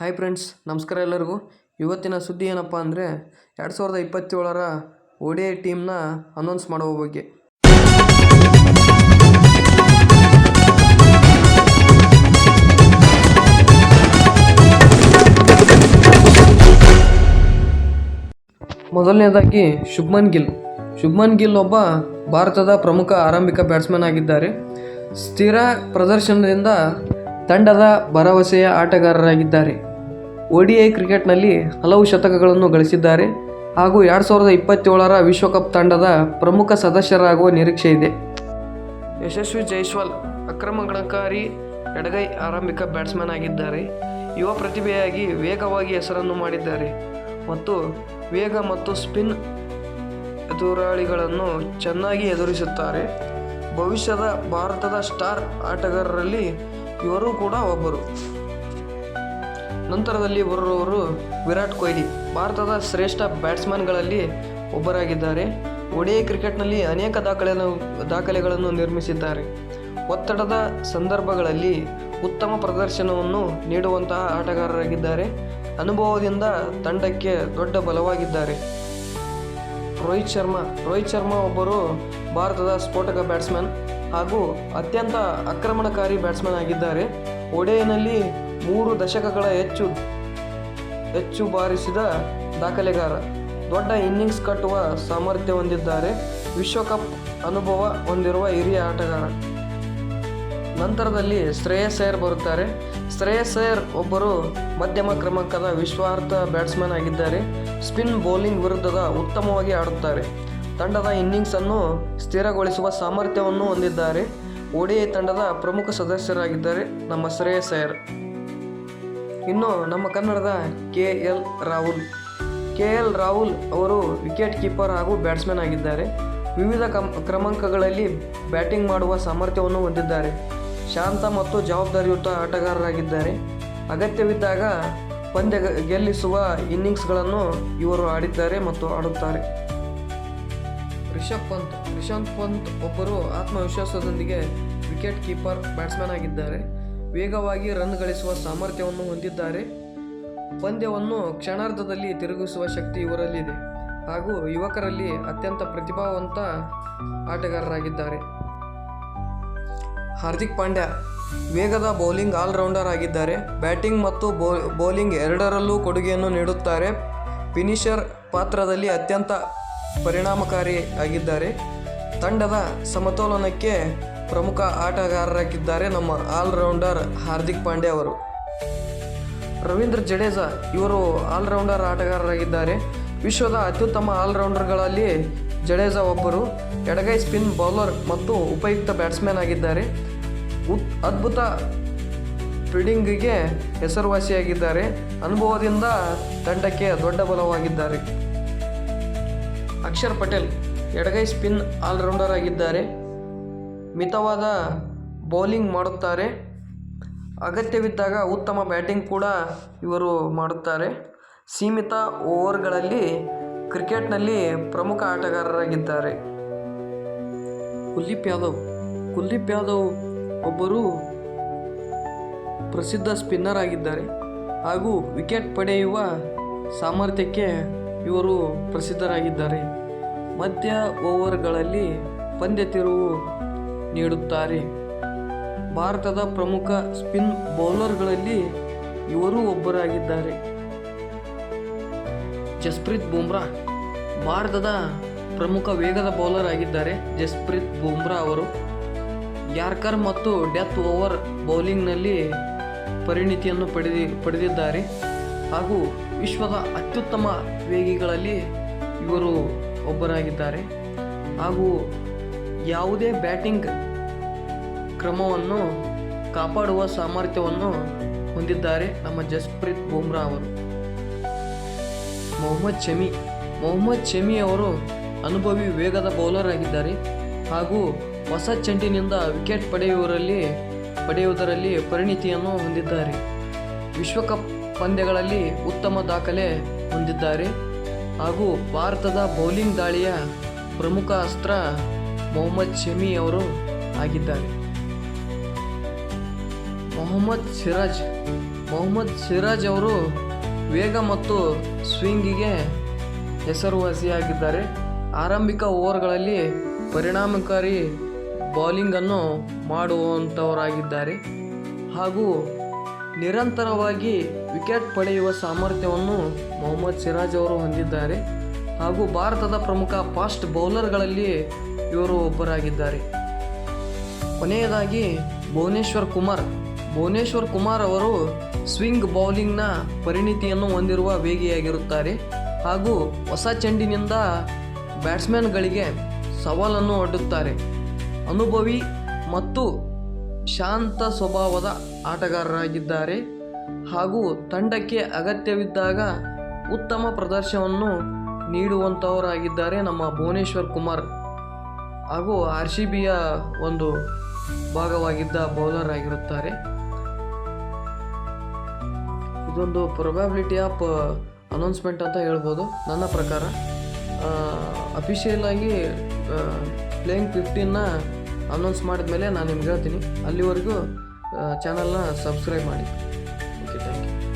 Hi friends, ನಮಸ್ಕಾರ ಎಲ್ಲರಿಗೂ. ಇವತ್ತಿನ ಸುದ್ದಿ ಏನಪ್ಪ ಅಂದರೆ 2027ರ ODI ಟೀಮ್ನ ಅನೌನ್ಸ್ ಮಾಡುವ ಬಗ್ಗೆ. ಮೊದಲನೇದಾಗಿ ಶುಭ್ಮನ್ ಗಿಲ್ ಒಬ್ಬ ಭಾರತದ ಪ್ರಮುಖ ಆರಂಭಿಕ ಬ್ಯಾಟ್ಸ್ಮನ್ ಆಗಿದ್ದಾರೆ. ಸ್ಥಿರ ಪ್ರದರ್ಶನದಿಂದ ತಂಡದ ಭರವಸೆಯ ಆಟಗಾರರಾಗಿದ್ದಾರೆ. ODI ಕ್ರಿಕೆಟ್ನಲ್ಲಿ ಹಲವು ಶತಕಗಳನ್ನು ಗಳಿಸಿದ್ದಾರೆ ಹಾಗೂ 2027ರ ವಿಶ್ವಕಪ್ ತಂಡದ ಪ್ರಮುಖ ಸದಸ್ಯರಾಗುವ ನಿರೀಕ್ಷೆ ಇದೆ. ಯಶಸ್ವಿ ಜೈಸ್ವಾಲ್ ಆಕ್ರಮಣಕಾರಿ ಎಡಗೈ ಆರಂಭಿಕ ಬ್ಯಾಟ್ಸ್ಮನ್ ಆಗಿದ್ದಾರೆ. ಯುವ ಪ್ರತಿಭೆಯಾಗಿ ವೇಗವಾಗಿ ಹೆಸರನ್ನು ಮಾಡಿದ್ದಾರೆ ಮತ್ತು ವೇಗ ಮತ್ತು ಸ್ಪಿನ್ ಎದುರಾಳಿಗಳನ್ನು ಚೆನ್ನಾಗಿ ಎದುರಿಸುತ್ತಾರೆ. ಭವಿಷ್ಯದ ಭಾರತದ ಸ್ಟಾರ್ ಆಟಗಾರರಲ್ಲಿ ಇವರು ಕೂಡ ಒಬ್ಬರು. ನಂತರದಲ್ಲಿ ಬರುವವರು ವಿರಾಟ್ ಕೊಹ್ಲಿ. ಭಾರತದ ಶ್ರೇಷ್ಠ ಬ್ಯಾಟ್ಸ್ಮನ್ಗಳಲ್ಲಿ ಒಬ್ಬರಾಗಿದ್ದಾರೆ. ODI ಕ್ರಿಕೆಟ್ನಲ್ಲಿ ಅನೇಕ ದಾಖಲೆಗಳನ್ನು ನಿರ್ಮಿಸಿದ್ದಾರೆ. ಒತ್ತಡದ ಸಂದರ್ಭಗಳಲ್ಲಿ ಉತ್ತಮ ಪ್ರದರ್ಶನವನ್ನು ನೀಡುವಂತಹ ಆಟಗಾರರಾಗಿದ್ದಾರೆ. ಅನುಭವದಿಂದ ತಂಡಕ್ಕೆ ದೊಡ್ಡ ಬಲವಾಗಿದ್ದಾರೆ. ರೋಹಿತ್ ಶರ್ಮಾ ಒಬ್ಬರು ಭಾರತದ ಸ್ಫೋಟಕ ಬ್ಯಾಟ್ಸ್ಮನ್ ಹಾಗೂ ಅತ್ಯಂತ ಆಕ್ರಮಣಕಾರಿ ಬ್ಯಾಟ್ಸ್ಮನ್ ಆಗಿದ್ದಾರೆ. ODIನಲ್ಲಿ 3 ದಶಕಗಳ ಹೆಚ್ಚು ಬಾರಿಸಿದ ದಾಖಲೆಗಾರ. ದೊಡ್ಡ ಇನ್ನಿಂಗ್ಸ್ ಕಟ್ಟುವ ಸಾಮರ್ಥ್ಯ ಹೊಂದಿದ್ದಾರೆ. ವಿಶ್ವಕಪ್ ಅನುಭವ ಹೊಂದಿರುವ ಹಿರಿಯ ಆಟಗಾರ. ನಂತರದಲ್ಲಿ ಶ್ರೇಯಸ್ ಅಯ್ಯರ್ ಬರುತ್ತಾರೆ. ಶ್ರೇಯಸ್ ಅಯ್ಯರ್ ಒಬ್ಬರು ಮಧ್ಯಮ ಕ್ರಮಾಂಕದ ವಿಶ್ವಾಸಾರ್ಹ ಬ್ಯಾಟ್ಸ್ಮನ್ ಆಗಿದ್ದಾರೆ. ಸ್ಪಿನ್ ಬೌಲಿಂಗ್ ವಿರುದ್ಧ ಉತ್ತಮವಾಗಿ ಆಡುತ್ತಾರೆ. ತಂಡದ ಇನ್ನಿಂಗ್ಸ್ ಅನ್ನು ಸ್ಥಿರಗೊಳಿಸುವ ಸಾಮರ್ಥ್ಯವನ್ನು ಹೊಂದಿದ್ದಾರೆ. ODI ತಂಡದ ಪ್ರಮುಖ ಸದಸ್ಯರಾಗಿದ್ದಾರೆ ನಮ್ಮ ಶ್ರೇಯಸ್ ಅಯ್ಯರ್. ಇನ್ನು ನಮ್ಮ ಕನ್ನಡದ KL ರಾಹುಲ್ ಅವರು ವಿಕೆಟ್ ಕೀಪರ್ ಹಾಗೂ ಬ್ಯಾಟ್ಸ್ಮನ್ ಆಗಿದ್ದಾರೆ. ವಿವಿಧ ಕ್ರಮಾಂಕಗಳಲ್ಲಿ ಬ್ಯಾಟಿಂಗ್ ಮಾಡುವ ಸಾಮರ್ಥ್ಯವನ್ನು ಹೊಂದಿದ್ದಾರೆ. ಶಾಂತ ಮತ್ತು ಜವಾಬ್ದಾರಿಯುತ ಆಟಗಾರರಾಗಿದ್ದಾರೆ. ಅಗತ್ಯವಿದ್ದಾಗ ಪಂದ್ಯ ಗೆಲ್ಲಿಸುವ ಇನ್ನಿಂಗ್ಸ್ಗಳನ್ನು ಇವರು ಆಡಿದ್ದಾರೆ ಮತ್ತು ಆಡುತ್ತಾರೆ. ರಿಷಬ್ ಪಂತ್ ಒಬ್ಬರು ಆತ್ಮವಿಶ್ವಾಸದೊಂದಿಗೆ ವಿಕೆಟ್ ಕೀಪರ್ ಬ್ಯಾಟ್ಸ್ಮನ್ ಆಗಿದ್ದಾರೆ. ವೇಗವಾಗಿ ರನ್ ಗಳಿಸುವ ಸಾಮರ್ಥ್ಯವನ್ನು ಹೊಂದಿದ್ದಾರೆ. ಪಂದ್ಯವನ್ನು ಕ್ಷಣಾರ್ಧದಲ್ಲಿ ತಿರುಗಿಸುವ ಶಕ್ತಿ ಇವರಲ್ಲಿದೆ ಹಾಗೂ ಯುವಕರಲ್ಲಿ ಅತ್ಯಂತ ಪ್ರತಿಭಾವಂತ ಆಟಗಾರರಾಗಿದ್ದಾರೆ. ಹಾರ್ದಿಕ್ ಪಾಂಡ್ಯ ವೇಗದ ಬೌಲಿಂಗ್ ಆಲ್ರೌಂಡರ್ ಆಗಿದ್ದಾರೆ. ಬ್ಯಾಟಿಂಗ್ ಮತ್ತು ಬೌಲಿಂಗ್ ಎರಡರಲ್ಲೂ ಕೊಡುಗೆಯನ್ನು ನೀಡುತ್ತಾರೆ. ಫಿನಿಶರ್ ಪಾತ್ರದಲ್ಲಿ ಅತ್ಯಂತ ಪರಿಣಾಮಕಾರಿ ಆಗಿದ್ದಾರೆ. ತಂಡದ ಸಮತೋಲನಕ್ಕೆ ಪ್ರಮುಖ ಆಟಗಾರರಾಗಿದ್ದಾರೆ ನಮ್ಮ ಆಲ್ರೌಂಡರ್ ಹಾರ್ದಿಕ್ ಪಾಂಡ್ಯ ಅವರು. ರವೀಂದ್ರ ಜಡೇಜಾ ಇವರು ಆಲ್ರೌಂಡರ್ ಆಟಗಾರರಾಗಿದ್ದಾರೆ. ವಿಶ್ವದ ಅತ್ಯುತ್ತಮ ಆಲ್ರೌಂಡರ್ಗಳಲ್ಲಿ ಜಡೇಜಾ ಒಬ್ಬರು. ಎಡಗೈ ಸ್ಪಿನ್ ಬೌಲರ್ ಮತ್ತು ಉಪಯುಕ್ತ ಬ್ಯಾಟ್ಸ್ಮನ್ ಆಗಿದ್ದಾರೆ. ಅದ್ಭುತ ಫೀಲ್ಡಿಂಗಿಗೆ ಹೆಸರುವಾಸಿಯಾಗಿದ್ದಾರೆ. ಅನುಭವದಿಂದ ತಂಡಕ್ಕೆ ದೊಡ್ಡ ಬಲವಾಗಿದ್ದಾರೆ. ಅಕ್ಷರ್ ಪಟೇಲ್ ಎಡಗೈ ಸ್ಪಿನ್ ಆಲ್ರೌಂಡರ್ ಆಗಿದ್ದಾರೆ. ಮಿತವಾದ ಬೌಲಿಂಗ್ ಮಾಡುತ್ತಾರೆ. ಅಗತ್ಯವಿದ್ದಾಗ ಉತ್ತಮ ಬ್ಯಾಟಿಂಗ್ ಕೂಡ ಇವರು ಮಾಡುತ್ತಾರೆ. ಸೀಮಿತ ಓವರ್ಗಳಲ್ಲಿ ಕ್ರಿಕೆಟ್ನಲ್ಲಿ ಪ್ರಮುಖ ಆಟಗಾರರಾಗಿದ್ದಾರೆ. ಕುಲ್ದೀಪ್ ಯಾದವ್ ಒಬ್ಬರು ಪ್ರಸಿದ್ಧ ಸ್ಪಿನ್ನರ್ ಆಗಿದ್ದಾರೆ ಹಾಗೂ ವಿಕೆಟ್ ಪಡೆಯುವ ಸಾಮರ್ಥ್ಯಕ್ಕೆ ಇವರು ಪ್ರಸಿದ್ಧರಾಗಿದ್ದಾರೆ. ಮಧ್ಯ ಓವರ್ಗಳಲ್ಲಿ ಪಂದ್ಯ ತಿರುವು ನೀಡುತ್ತಾರೆ. ಭಾರತದ ಪ್ರಮುಖ ಸ್ಪಿನ್ ಬೌಲರ್ಗಳಲ್ಲಿ ಇವರು ಒಬ್ಬರಾಗಿದ್ದಾರೆ. ಜಸ್ಪ್ರೀತ್ ಬುಮ್ರಾ ಭಾರತದ ಪ್ರಮುಖ ವೇಗದ ಬೌಲರ್ ಆಗಿದ್ದಾರೆ. ಜಸ್ಪ್ರೀತ್ ಬುಮ್ರಾ ಅವರು ಯಾರ್ಕರ್ ಮತ್ತು ಡೆತ್ ಓವರ್ ಬೌಲಿಂಗ್ನಲ್ಲಿ ಪರಿಣಿತಿಯನ್ನು ಪಡೆದಿದ್ದಾರೆ ಹಾಗೂ ವಿಶ್ವದ ಅತ್ಯುತ್ತಮ ವೇಗಿಗಳಲ್ಲಿ ಇವರು ಒಬ್ಬರಾಗಿದ್ದಾರೆ ಹಾಗೂ ಯಾವುದೇ ಬ್ಯಾಟಿಂಗ್ ಕ್ರಮವನ್ನು ಕಾಪಾಡುವ ಸಾಮರ್ಥ್ಯವನ್ನು ಹೊಂದಿದ್ದಾರೆ ನಮ್ಮ ಜಸ್ಪ್ರೀತ್ ಬುಮ್ರಾ ಅವರು. ಮೊಹಮ್ಮದ್ ಶಮಿ ಅವರು ಅನುಭವಿ ವೇಗದ ಬೌಲರ್ ಆಗಿದ್ದಾರೆ ಹಾಗೂ ಹೊಸ ಚೆಂಡಿನಿಂದ ವಿಕೆಟ್ ಪಡೆಯುವುದರಲ್ಲಿ ಪರಿಣಿತಿಯನ್ನು ಹೊಂದಿದ್ದಾರೆ. ವಿಶ್ವಕಪ್ ಪಂದ್ಯಗಳಲ್ಲಿ ಉತ್ತಮ ದಾಖಲೆ ಹೊಂದಿದ್ದಾರೆ ಹಾಗೂ ಭಾರತದ ಬೌಲಿಂಗ್ ದಾಳಿಯ ಪ್ರಮುಖ ಅಸ್ತ್ರ ಮೊಹಮ್ಮದ್ ಶಮಿ ಅವರು ಆಗಿದ್ದಾರೆ. ಮೊಹಮ್ಮದ್ ಸಿರಾಜ್ ಮೊಹಮ್ಮದ್ ಸಿರಾಜ್ ಅವರು ವೇಗ ಮತ್ತು ಸ್ವಿಂಗಿಗೆ ಹೆಸರುವಾಸಿಯಾಗಿದ್ದಾರೆ. ಆರಂಭಿಕ ಓವರ್ಗಳಲ್ಲಿ ಪರಿಣಾಮಕಾರಿ ಬೌಲಿಂಗನ್ನು ಮಾಡುವಂಥವರಾಗಿದ್ದಾರೆ ಹಾಗೂ ನಿರಂತರವಾಗಿ ವಿಕೆಟ್ ಪಡೆಯುವ ಸಾಮರ್ಥ್ಯವನ್ನು ಮೊಹಮ್ಮದ್ ಸಿರಾಜ್ ಅವರು ಹೊಂದಿದ್ದಾರೆ ಹಾಗೂ ಭಾರತದ ಪ್ರಮುಖ ಫಾಸ್ಟ್ ಬೌಲರ್ಗಳಲ್ಲಿ ಇವರು ಒಬ್ಬರಾಗಿದ್ದಾರೆ. ಕೊನೆಯದಾಗಿ ಭುವನೇಶ್ವರ್ ಕುಮಾರ್ ಅವರು ಸ್ವಿಂಗ್ ಬೌಲಿಂಗ್ನ ಪರಿಣಿತಿಯನ್ನು ಹೊಂದಿರುವ ವೇಗಿಯಾಗಿರುತ್ತಾರೆ ಹಾಗೂ ಹೊಸ ಚೆಂಡಿನಿಂದ ಬ್ಯಾಟ್ಸ್ಮನ್ಗಳಿಗೆ ಸವಾಲನ್ನು ಒಡ್ಡುತ್ತಾರೆ. ಅನುಭವಿ ಮತ್ತು ಶಾಂತ ಸ್ವಭಾವದ ಆಟಗಾರರಾಗಿದ್ದಾರೆ ಹಾಗೂ ತಂಡಕ್ಕೆ ಅಗತ್ಯವಿದ್ದಾಗ ಉತ್ತಮ ಪ್ರದರ್ಶನವನ್ನು ನೀಡುವಂಥವರಾಗಿದ್ದಾರೆ ನಮ್ಮ ಭುವನೇಶ್ವರ್ ಕುಮಾರ್ ಹಾಗೂ RCBಯ ಒಂದು ಭಾಗವಾಗಿದ್ದ ಬೌಲರ್ ಆಗಿರುತ್ತಾರೆ. ಇದೊಂದು ಪ್ರೊಬ್ಯಾಬಿಲಿಟಿ ಆಫ್ ಅನೌನ್ಸ್ಮೆಂಟ್ ಅಂತ ಹೇಳ್ಬೋದು. ನನ್ನ ಪ್ರಕಾರ ಅಫಿಷಿಯಲ್ ಆಗಿ ಪ್ಲೇಯಿಂಗ್ 15ನ ಅನೌನ್ಸ್ ಮಾಡಿದ ಮೇಲೆ ನಾನು ನಿಮ್ಗೆ ಹೇಳ್ತೀನಿ. ಅಲ್ಲಿವರೆಗೂ ಚಾನಲ್ನ ಸಬ್ಸ್ಕ್ರೈಬ್ ಮಾಡಿ. Okay, thank you.